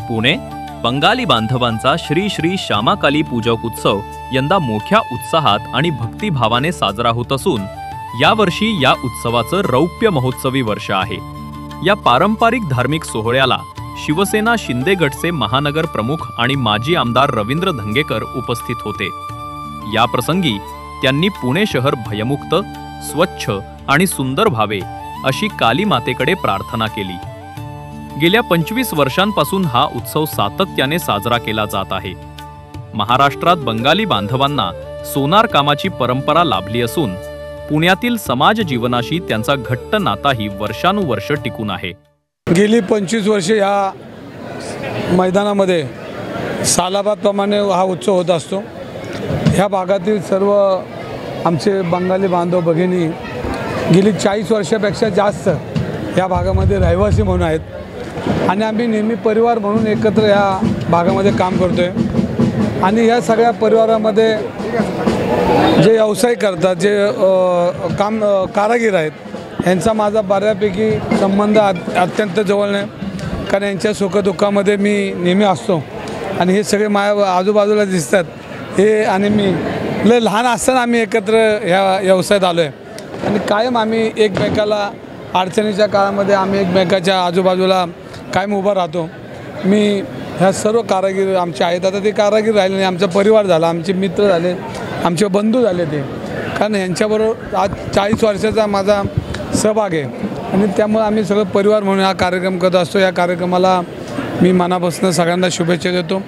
पुणे बंगाली बांधवांचा श्री श्री श्यामाकाली पूजक उत्सव यंदा मोठ्या उत्साहात आणि भक्तिभावाने साजरा होत असून यावर्षी या उत्सवाचं रौप्य महोत्सवी वर्ष आहे। या पारंपरिक धार्मिक सोहळ्याला शिवसेना शिंदे गटचे महानगर प्रमुख आणि माजी आमदार रवींद्र धंगेकर उपस्थित होते। या प्रसंगी त्यांनी पुणे शहर भयमुक्त, स्वच्छ आणि सुंदर व्हावे अशी काली मातेकडे प्रार्थना केली। गेल्या 25 वर्षांपासून हा उत्सव सातत्याने साजरा केला जात आहे। महाराष्ट्रात बंगाली बांधवांना सोनार कामाची परंपरा लाभली असून पुण्यातील समाज जीवनाशी त्यांचा घट्ट नाताही वर्षानुवर्ष टिकून आहे। गेली 25 वर्षे या मैदानामध्ये सालाबादप्रमाणे हा उत्सव होत असतो। ह्या भागातील सर्व आमचे बंगाली बांधव भगिनी गेली 40 वर्षापेक्षा जास्त या भागामध्ये रहिवासी म्हणून आहेत आणि आम्ही नेहमी परिवार म्हणून एकत्र या भागामध्ये काम करतोय। आणि या सगळ्या परिवारामध्ये जे व्यवसाय करतात, जे कारागीर आहेत, यांचा माझा बऱ्यापैकी संबंध अत्यंत जवळ आहे, कारण यांच्या सुखदुःखामध्ये मी नेहमी असतो। आणि हे सगळे माझ्या आजूबाजूला दिसतात हे, आणि मी लहान असताना आम्ही एकत्र ह्या व्यवसायात आलो आहे आणि कायम आम्ही एकमेकाला अडचणीच्या काळामध्ये आम्ही एकमेकाच्या आजूबाजूला कायम उभा राहतो। मी ह्या सर्व कारागीर आमचे आहेत, आता ते कारागीर राहिले नाही, आमचा परिवार झाला, आमचे मित्र झाले, आमचे बंधू झाले ते, कारण यांच्याबरोबर आज 40 वर्षाचा माझा सहभाग आहे आणि त्यामुळे आम्ही सगळं परिवार म्हणून हा कार्यक्रम करत असतो। या कार्यक्रमाला मी मनापासून सगळ्यांना शुभेच्छा देतो।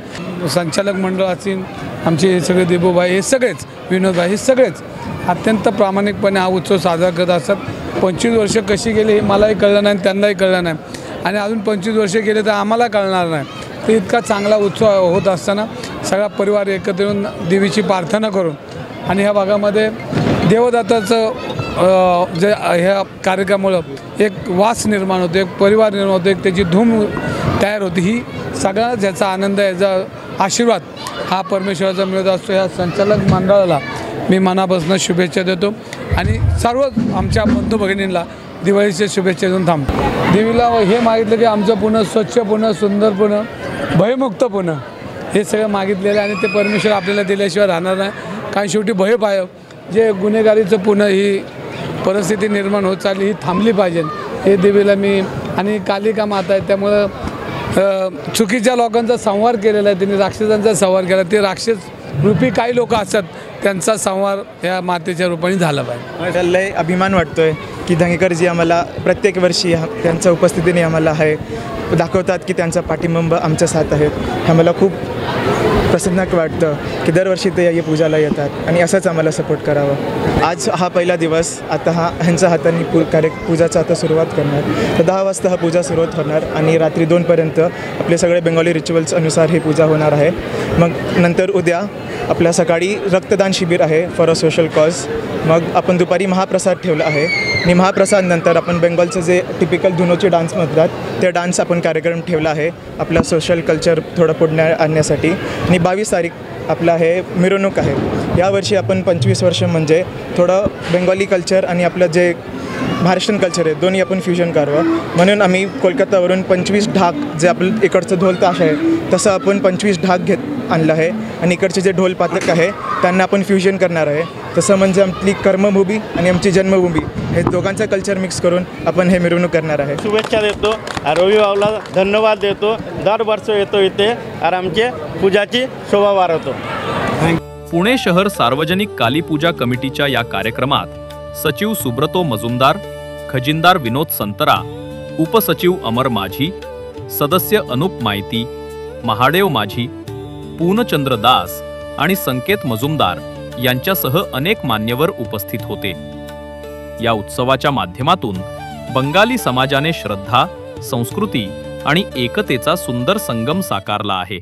संचालक मंडळ असतील, आमचे हे सगळे देबूभाई, हे सगळेच, विनोदभाई, हे सगळेच अत्यंत प्रामाणिकपणे हा उत्सव साजरा करत असतात। 25 वर्ष कशी गेली हे मलाही कळलं नाही, त्यांनाही कळलं नाही आणि अजून 25 वर्ष गेले तर आम्हाला कळणार नाही। तर इतका चांगला उत्सव होत असताना सगळा परिवार एकत्र येऊन देवीची प्रार्थना करून आणि ह्या भागामध्ये देवदत्ताचं जे ह्या कार्यक्रमामुळं एक वास निर्माण होतो, एक परिवार निर्माण होतो, एक त्याची धूम तयार होती। ही सगळा ज्याचा आनंद, याचा आशीर्वाद हा परमेश्वराचा मिळत असतो। या संचालक मंडळाला मी मनापासून शुभेच्छा देतो आणि सर्व आमच्या बंधू भगिनींना दिवाळीच्या शुभेच्छा देऊन थांबतो। देवीला हे मागितलं की आमचं पुणे स्वच्छ, पुणे सुंदर, पुणे भयमुक्त पुणे, हे सगळं मागितलेलं आहे आणि ते परमेश्वर आपल्याला दिल्याशिवाय राहणार नाही। कारण शेवटी भय पाय जे गुन्हेगारीचं पुणे ही परिस्थिती निर्माण होत चालली, ही थांबली पाहिजे, हे देवीला मी, आणि कालिका माता आहे त्यामुळं चुकीच्या लोकांचा संहार केलेला आहे, त्यांनी राक्षसांचा संहार केला, ते राक्षस रूपी काही लोक असतात त्यांचा संहार या मातेच्या रूपाने झाला पाहिजे। लय अभिमान वाटतोय की धंगेकरजी आम्हाला प्रत्येक वर्षी त्यांच्या उपस्थितीने आम्हाला आहे दाखवतात की त्यांचा पाठिंबा आमच्या साथ आहे। हे मला खूप प्रसन्न वाटतं की दरवर्षी ते या पूजाला येतात आणि असंच आम्हाला सपोर्ट करावं। आज हा पहिला दिवस, आता ह्यांच्या हाताने पूजाचा आता सुरुवात करणार, तर 10 वाजता हा पूजा सुरुवात होणार आणि रात्री 2पर्यंत आपले सगळे बेंगॉली रिच्युअल्स अनुसार ही पूजा होणार आहे। मग नंतर उद्या आपल्या सकाळी रक्तदान शिबिर आहे फॉर अ सोशल कॉज। मग आपण दुपारी महाप्रसाद ठेवला आहे आणि महाप्रसाद नंतर आपण बेंगॉलचं जे टिपिकल धुनोचे डान्स म्हणतात ते डान्स आपण कार्यक्रम ठेवला आहे आपला सोशल कल्चर थोडं पुढे आणण्यासाठी। आणि 22 तारीख आपला हे मिरवणूक आहे। यावर्षी आपण 25 वर्ष म्हणजे थोडं बेंगॉली कल्चर आणि आपलं जे महाराष्ट्रीयन कल्चर आहे दोन्ही आपण फ्युजन करावं, म्हणून आम्ही कोलकातावरून 25 ढाक, जे आपलं इकडचं ढोल ताश आहे तसं आपण 25 ढाक आणलं आहे आणि इकडचे जे ढोल पातक आहे त्यांना आपण फ्युजन करणार आहे। तसं म्हणजे आपली कर्मभूमी आणि आमची जन्मभूमी हे दोघांचं कल्चर मिक्स करून आपण हे मिरवणूक करणार आहे। शुभेच्छा देतो, रवी भाऊला धन्यवाद देतो, दरवर्षी येतो इथे आणि आमचे पूजाची शोभा वाढवतो। पुणे शहर सार्वजनिक काली पूजा कमिटीच्या या कार्यक्रमात सचिव सुब्रतो मजुमदार, खजिनदार विनोद संतरा, उपसचिव अमर माझी, सदस्य अनुप माहिती, महादेव माझी, पूर्णचंद्र दास आणि संकेत मजुमदार यांच्यासह अनेक मान्यवर उपस्थित होते। या उत्सवाच्या माध्यमातून बंगाली समाजाने श्रद्धा, संस्कृती आणि एकतेचा सुंदर संगम साकारला आहे।